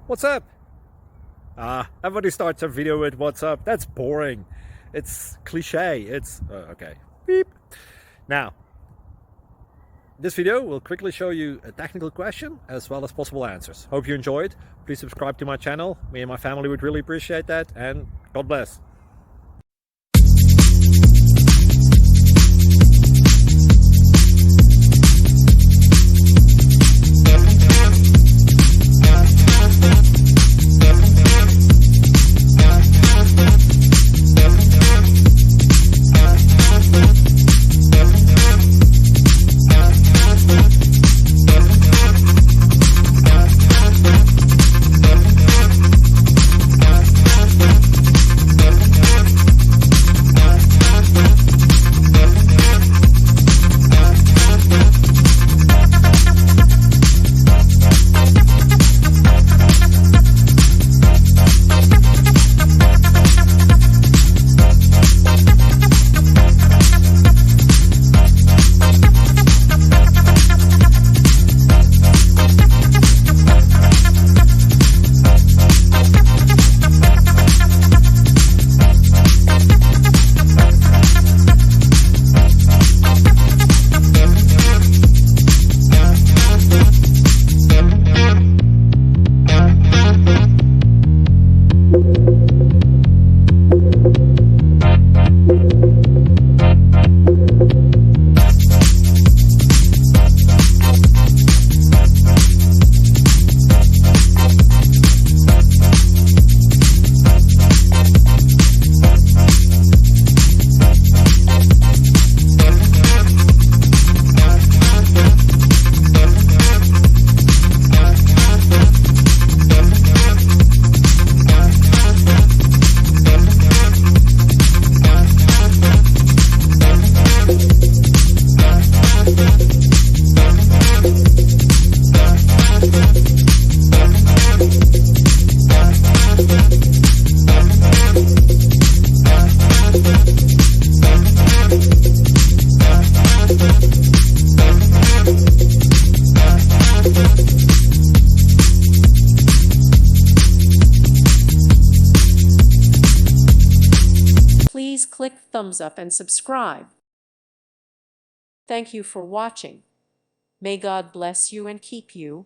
What's up? Everybody starts a video with what's up. That's boring. It's cliche. It's okay. Beep. Now, this video will quickly show you a technical question as well as possible answers. Hope you enjoyed. Please subscribe to my channel. Me and my family would really appreciate that, and God bless. Please click thumbs up and subscribe. Thank you for watching. May God bless you and keep you.